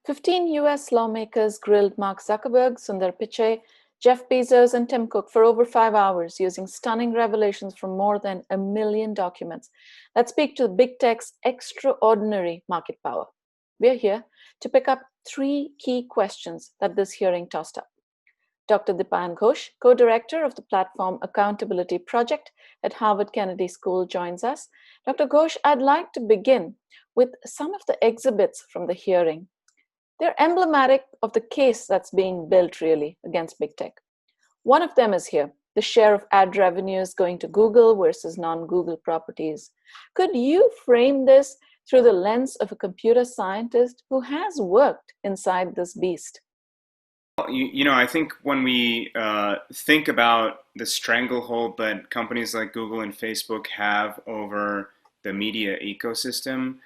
15 US lawmakers grilled Mark Zuckerberg, Sundar Pichai, Jeff Bezos, and Tim Cook for over 5 hours using stunning revelations from more than 1 million documents that speak to big tech's extraordinary market power. We're here to pick up three key questions that this hearing tossed up. Dr. Dipan Ghosh, co-director of the Platform Accountability Project at Harvard Kennedy School, joins us. Dr. Ghosh, I'd like to begin with some of the exhibits from the hearing. They're emblematic of the case that's being built really against big tech. One of them is here, the share of ad revenues going to Google versus non-Google properties. Could you frame this through the lens of a computer scientist who has worked inside this beast? I think when we think about the stranglehold that companies like Google and Facebook have over the media ecosystem,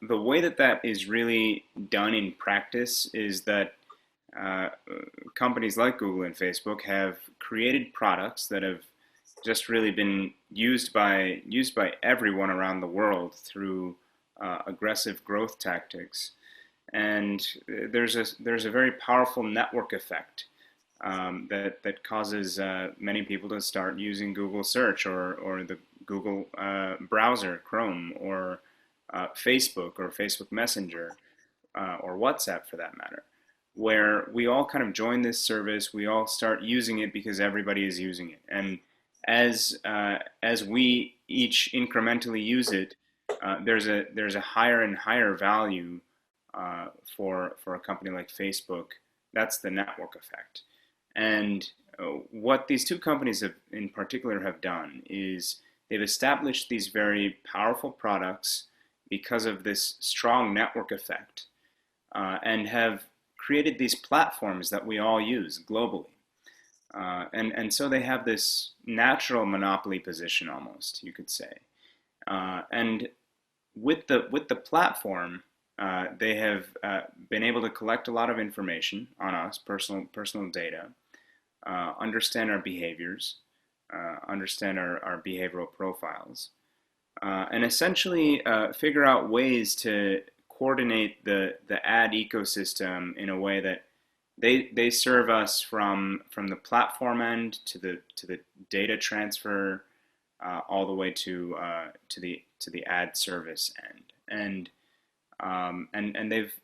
the way that is really done in practice is that companies like Google and Facebook have created products that have just really been used by everyone around the world through aggressive growth tactics. And there's a very powerful network effect that causes many people to start using Google Search or the Google browser, Chrome, or Facebook Messenger, or WhatsApp for that matter, where we all kind of join this service, we all start using it because everybody is using it, and as we each incrementally use it, there's a higher and higher value for a company like Facebook. That's the network effect. And what these two companies in particular have done is they've established these very powerful products because of this strong network effect, and have created these platforms that we all use globally. And so they have this natural monopoly position, almost, you could say. And with the platform, they have been able to collect a lot of information on us, personal data, understand our behaviors, understand our behavioral profiles, and essentially figure out ways to coordinate the ad ecosystem in a way that they serve us from the platform end to the data transfer, all the way to the ad service end. And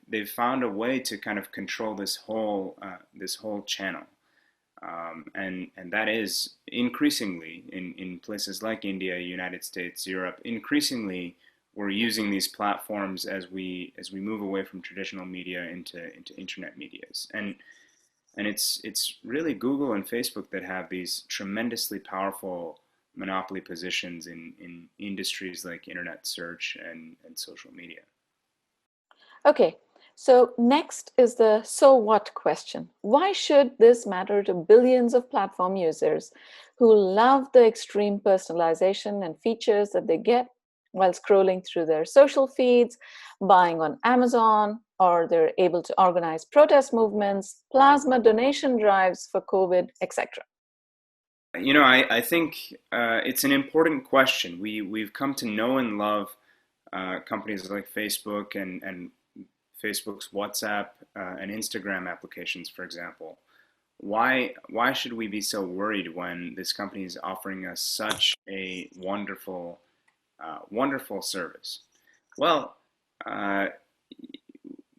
they've found a way to kind of control this whole channel, and that is increasingly in places like India, United States, Europe. Increasingly, we're using these platforms as we move away from traditional media into internet medias, and it's really Google and Facebook that have these tremendously powerful monopoly positions in industries like internet search and social media. Okay, so next is the so what question. Why should this matter to billions of platform users who love the extreme personalization and features that they get while scrolling through their social feeds, buying on Amazon, or they're able to organize protest movements, plasma donation drives for COVID, etc.? I think it's an important question. We've come to know and love companies like Facebook and Facebook's WhatsApp and Instagram applications, for example. Why should we be so worried when this company is offering us such a wonderful service? Well,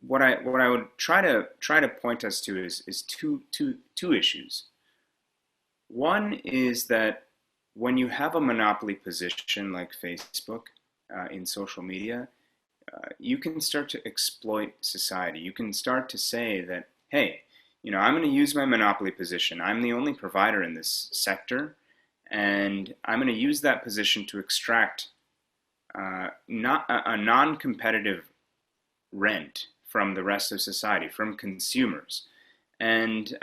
what I would try to point us to is two issues. One is that when you have a monopoly position like Facebook in social media, you can start to exploit society. You can start to say that, hey, I'm going to use my monopoly position. I'm the only provider in this sector, and I'm going to use that position to extract not a non-competitive rent from the rest of society, from consumers. And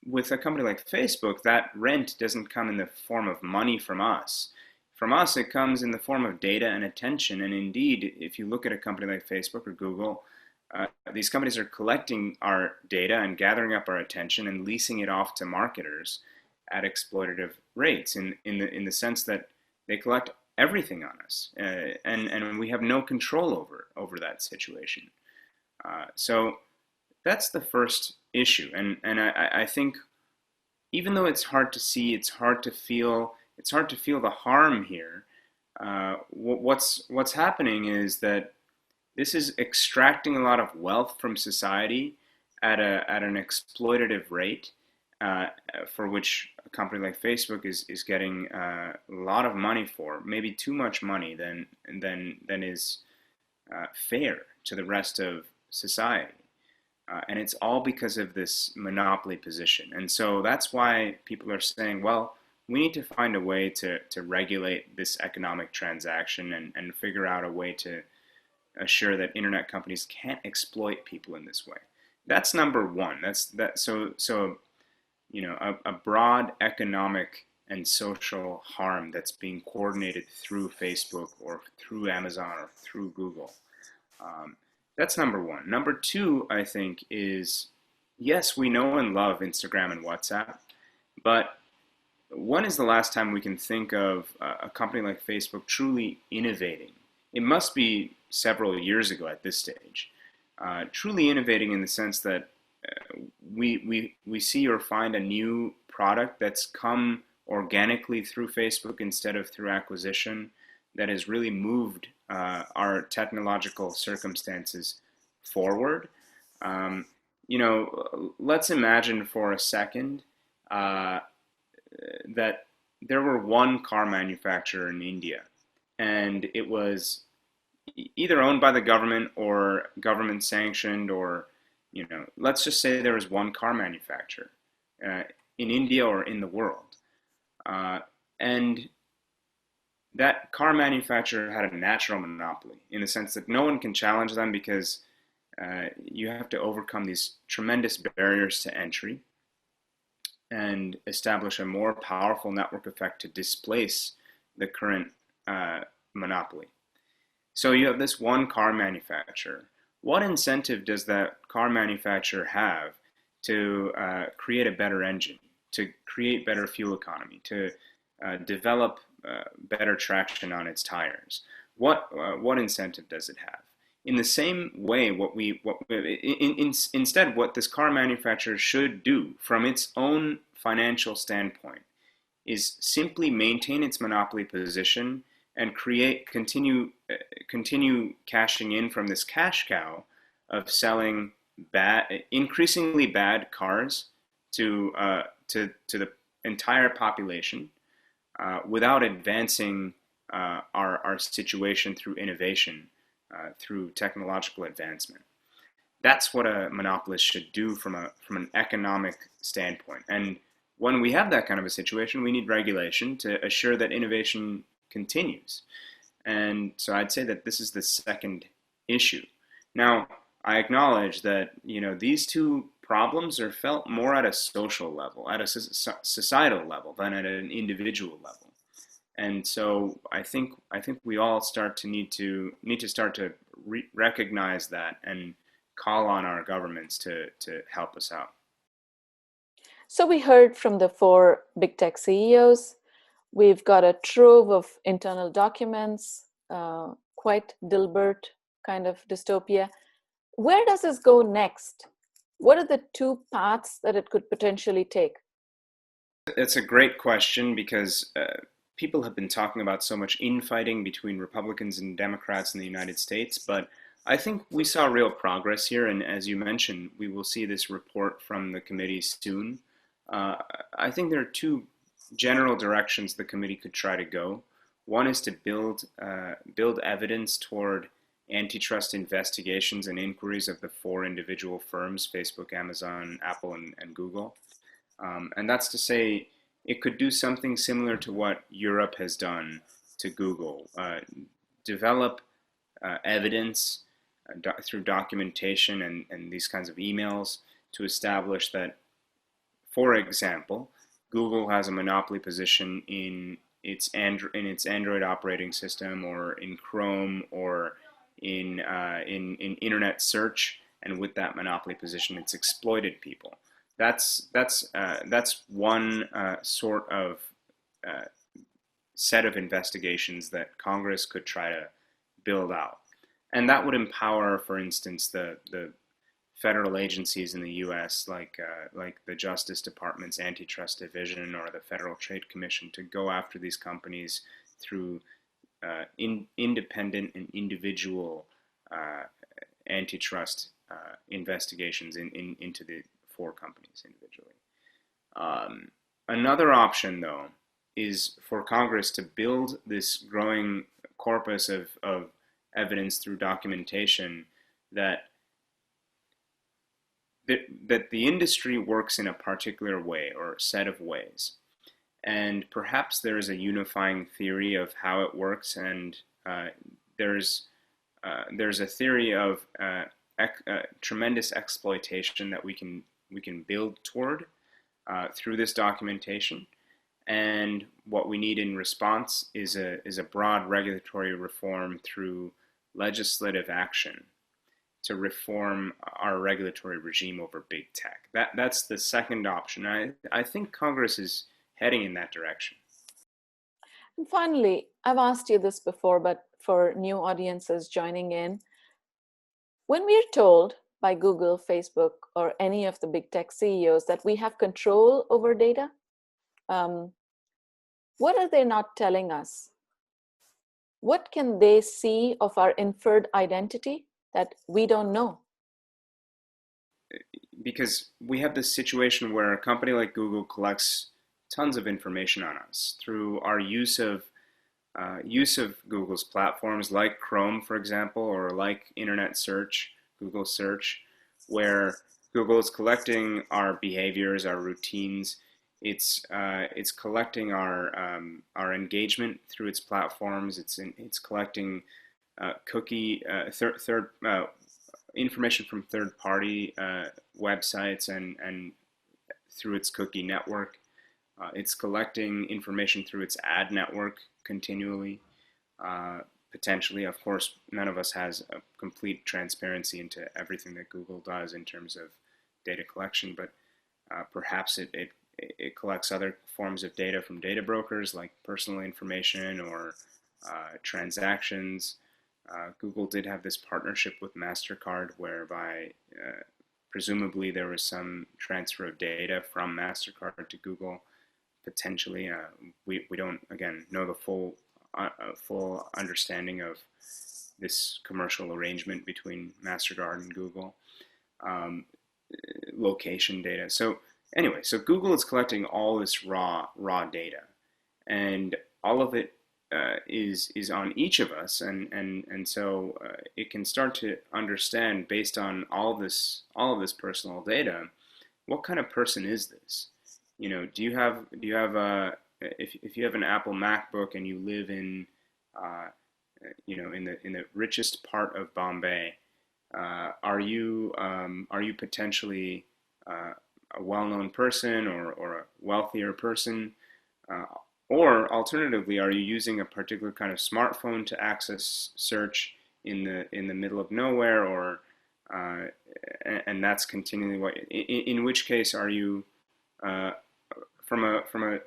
with a company like Facebook, that rent doesn't come in the form of money from us. From us, it comes in the form of data and attention. And indeed, if you look at a company like Facebook or Google, these companies are collecting our data and gathering up our attention and leasing it off to marketers at exploitative rates, in the sense that they collect everything on us, and we have no control over that situation. So that's the first issue, and I think even though it's hard to see, it's hard to feel the harm here. What's happening is that this is extracting a lot of wealth from society at an exploitative rate, uh, for which a company like Facebook is getting a lot of money for, maybe too much money than is fair to the rest of society. And it's all because of this monopoly position. And so that's why people are saying, well, we need to find a way to regulate this economic transaction and figure out a way to assure that internet companies can't exploit people in this way. That's number one. So a broad economic and social harm that's being coordinated through Facebook or through Amazon or through Google. Um, that's number one. Number two, I think, is yes, we know and love Instagram and WhatsApp, but when is the last time we can think of a company like Facebook truly innovating? It must be several years ago at this stage. Truly innovating in the sense that we see or find a new product that's come organically through Facebook instead of through acquisition, that has really moved our technological circumstances forward. Um, let's imagine for a second uh, that there were one car manufacturer in India, and it was either owned by the government or government sanctioned, or let's just say there was one car manufacturer uh, in India or in the world, uh, and that car manufacturer had a natural monopoly in the sense that no one can challenge them because you have to overcome these tremendous barriers to entry and establish a more powerful network effect to displace the current monopoly. So you have this one car manufacturer. What incentive does that car manufacturer have to create a better engine, to create better fuel economy, to develop better traction on its tires? What incentive does it have? In the same way, instead, what this car manufacturer should do from its own financial standpoint is simply maintain its monopoly position and continue cashing in from this cash cow of selling increasingly bad cars to the entire population, without advancing our situation through innovation, through technological advancement. That's what a monopolist should do from an economic standpoint. And when we have that kind of a situation, we need regulation to assure that innovation continues. And so I'd say that this is the second issue. Now, I acknowledge that these two problems are felt more at a social level, at a societal level, than at an individual level. And so I think we all need to start to recognize that and call on our governments to help us out. So we heard from the four big tech CEOs. We've got a trove of internal documents, quite Dilbert kind of dystopia. Where does this go next? What are the two paths that it could potentially take? It's a great question because people have been talking about so much infighting between Republicans and Democrats in the United States, but I think we saw real progress here, and as you mentioned, we will see this report from the committee soon. Uh, I think there are two general directions the committee could try to go. One is to build evidence toward antitrust investigations and inquiries of the four individual firms: Facebook, Amazon, Apple, and Google. And that's to say, it could do something similar to what Europe has done to Google. Develop evidence through documentation and these kinds of emails to establish that, for example, Google has a monopoly position in its Android operating system, or in Chrome, or in internet search, and with that monopoly position, it's exploited people. That's one sort of set of investigations that Congress could try to build out. And that would empower, for instance, the federal agencies in the U.S. Like the Justice Department's Antitrust Division or the Federal Trade Commission to go after these companies through independent and individual uh, antitrust investigations into the four companies individually. Um, Another option, though, is for Congress to build this growing corpus of evidence through documentation that that the industry works in a particular way or set of ways. And perhaps there is a unifying theory of how it works, and there's there's a theory of tremendous exploitation that we can build toward through this documentation. And what we need in response is a broad regulatory reform through legislative action to reform our regulatory regime over big tech. That's the second option. I think Congress is heading in that direction. And finally, I've asked you this before, but for new audiences joining in, when we're told by Google, Facebook, or any of the big tech CEOs that we have control over data, what are they not telling us? What can they see of our inferred identity that we don't know? Because we have this situation where a company like Google collects tons of information on us through our use of Google's platforms like Chrome, for example, or like Internet search, Google search, where Google is collecting our behaviors, our routines. It's collecting our engagement through its platforms. It's collecting third information from third party websites and through its cookie network. It's collecting information through its ad network continually. Potentially, of course, none of us has a complete transparency into everything that Google does in terms of data collection, but perhaps it collects other forms of data from data brokers like personal information or transactions. Google did have this partnership with MasterCard whereby presumably there was some transfer of data from MasterCard to Google. Potentially, we don't again know the full understanding of this commercial arrangement between MasterCard and Google. Location data. So anyway, so Google is collecting all this raw data, and all of it is on each of us, and so it can start to understand based on all of this personal data, what kind of person is this? You know, do you have a if you have an Apple MacBook and you live in you know in the richest part of Bombay, are you potentially a well-known person or a wealthier person? Or alternatively, are you using a particular kind of smartphone to access search in the middle of nowhere, or and that's continually what? In which case, are you from a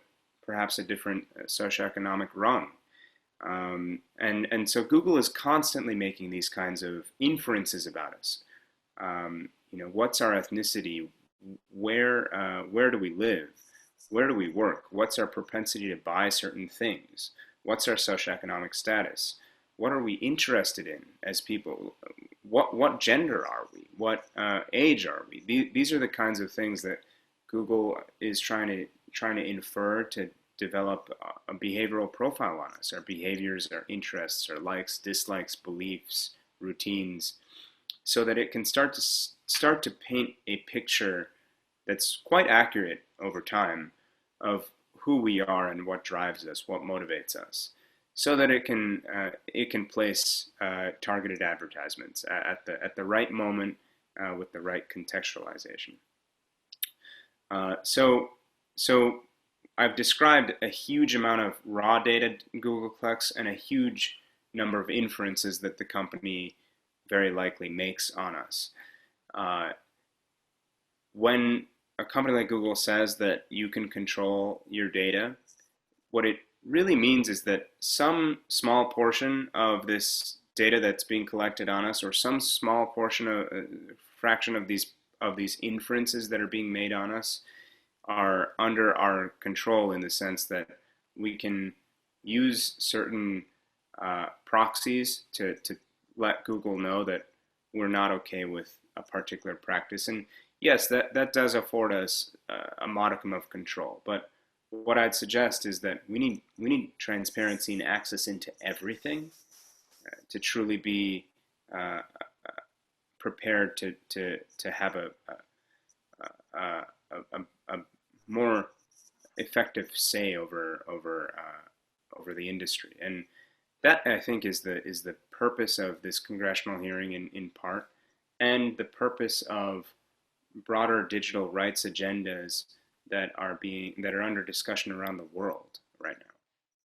perhaps a different socioeconomic rung? And so Google is constantly making these kinds of inferences about us. You know, what's our ethnicity? Where do we live? Where do we work? What's our propensity to buy certain things? What's our socioeconomic status? What are we interested in as people? What gender are we? What age are we? These are the kinds of things that Google is trying to infer to develop a behavioral profile on us, our behaviors, our interests, our likes, dislikes, beliefs, routines, so that it can start to paint a picture that's quite accurate over time of who we are and what drives us, what motivates us, so that it can place targeted advertisements at the right moment with the right contextualization. So I've described a huge amount of raw data Google collects and a huge number of inferences that the company very likely makes on us. When a company like Google says that you can control your data, what it really means is that some small portion of this data that's being collected on us, or some small portion of fraction of these inferences that are being made on us, are under our control, in the sense that we can use certain proxies to let Google know that we're not okay with a particular practice. And yes, that does afford us a modicum of control. But what I'd suggest is that we need transparency and access into everything to truly be uh, prepared to have a, a more effective say over the industry. And that, I think, is the purpose of this congressional hearing, in part, and the purpose of broader digital rights agendas that are under discussion around the world right now.